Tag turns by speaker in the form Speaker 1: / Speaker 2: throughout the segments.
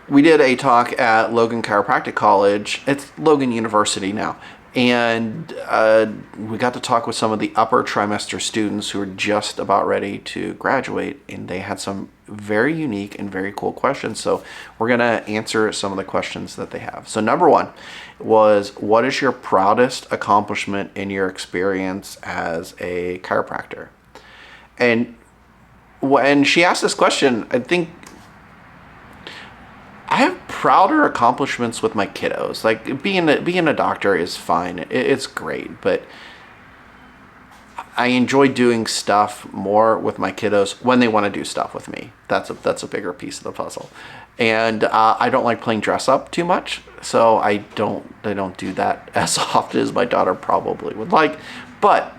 Speaker 1: we did a talk at Logan Chiropractic College. It's Logan University now. And we got to talk with some of the upper trimester students who are just about ready to graduate, and they had some very unique and very cool questions. So we're going to answer some of the questions that they have. So number one was, what is your proudest accomplishment in your experience as a chiropractor? And when she asked this question, I think I have prouder accomplishments with my kiddos. Like being a doctor is fine. It's great, but I enjoy doing stuff more with my kiddos when they want to do stuff with me. That's a bigger piece of the puzzle. And I don't like playing dress up too much, so I don't do that as often as my daughter probably would like. But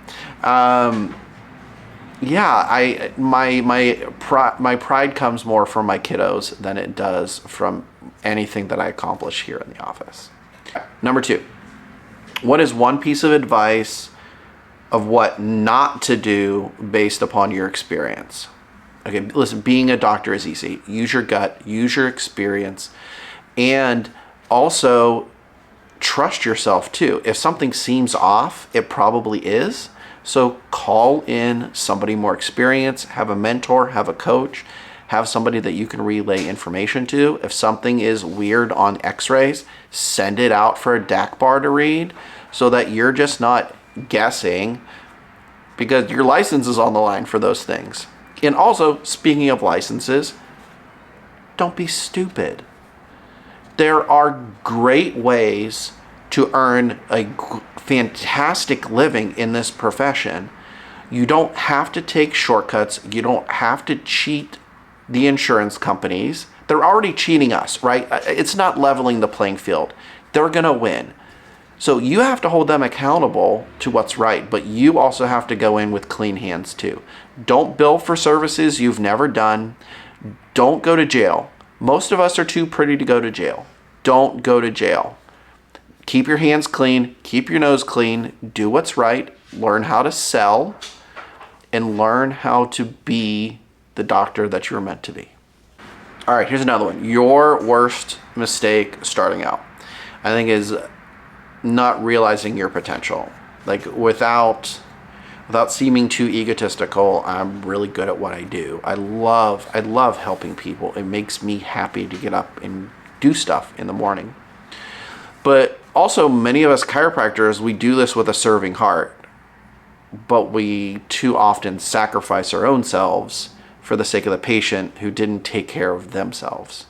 Speaker 1: yeah, my pride comes more from my kiddos than it does from anything that I accomplish here in the office. Number two, what is one piece of advice of what not to do based upon your experience? Okay, listen, being a doctor is easy. Use your gut, use your experience, and also trust yourself too. If something seems off, it probably is. So call in somebody more experienced, have a mentor, have a coach, have somebody that you can relay information to. If something is weird on x-rays, send it out for a DAC bar to read so that you're just not guessing, because your license is on the line for those things. And also, speaking of licenses, don't be stupid. There are great ways to earn a fantastic living in this profession. You don't have to take shortcuts. You don't have to cheat the insurance companies. They're already cheating us, right? It's not leveling the playing field. They're gonna win. So you have to hold them accountable to what's right, but you also have to go in with clean hands too. Don't bill for services you've never done. Don't go to jail. Most of us are too pretty to go to jail. Don't go to jail. Keep your hands clean, keep your nose clean, do what's right, learn how to sell, and learn how to be the doctor that you're meant to be. All right, here's another one. Your worst mistake starting out, I think, is not realizing your potential. Like without seeming too egotistical, I'm really good at what I do. I love helping people. It makes me happy to get up and do stuff in the morning. But also, many of us chiropractors, we do this with a serving heart, but we too often sacrifice our own selves for the sake of the patient who didn't take care of themselves.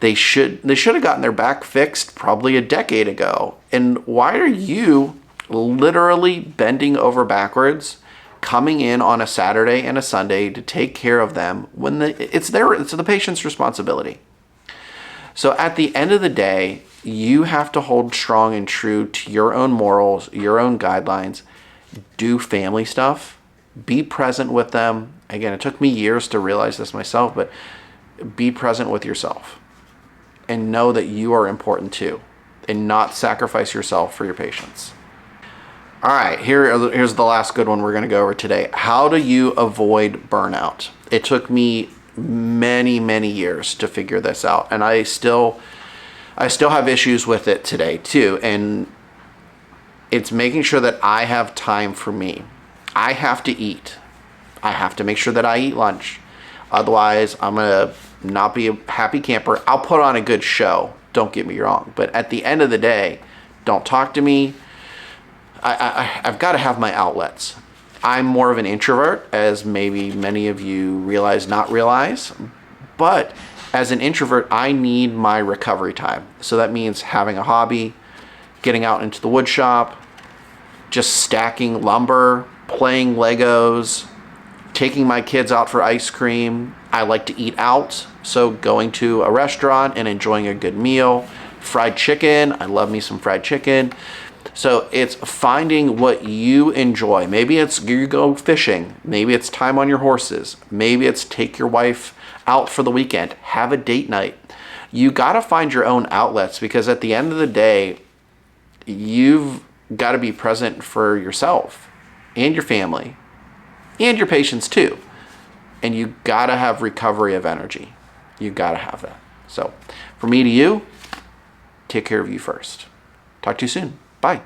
Speaker 1: They should have gotten their back fixed probably a decade ago. And why are you literally bending over backwards, coming in on a Saturday and a Sunday to take care of them when it's the patient's responsibility? So at the end of the day, you have to hold strong and true to your own morals, your own guidelines. Do family stuff. Be present with them. Again, it took me years to realize this myself, but be present with yourself and know that you are important too, and not sacrifice yourself for your patients. All right, here's the last good one we're going to go over today. How do you avoid burnout? It took me many, many years to figure this out, and I still have issues with it today too. And it's making sure that I have time for me. I have to eat. I have to make sure that I eat lunch. Otherwise, I'm gonna not be a happy camper. I'll put on a good show, don't get me wrong, but at the end of the day, don't talk to me. I've got to have my outlets. I'm more of an introvert, as maybe many of you realize, not realize, but as an introvert, I need my recovery time. So that means having a hobby, getting out into the wood shop, just stacking lumber, playing Legos, taking my kids out for ice cream. I like to eat out, so going to a restaurant and enjoying a good meal. Fried chicken, I love me some fried chicken. So it's finding what you enjoy. Maybe it's you go fishing. Maybe it's time on your horses. Maybe it's take your wife out for the weekend. Have a date night. You got to find your own outlets, because at the end of the day, you've got to be present for yourself and your family and your patients too. And you got to have recovery of energy. You got to have that. So from me to you, take care of you first. Talk to you soon. Bye.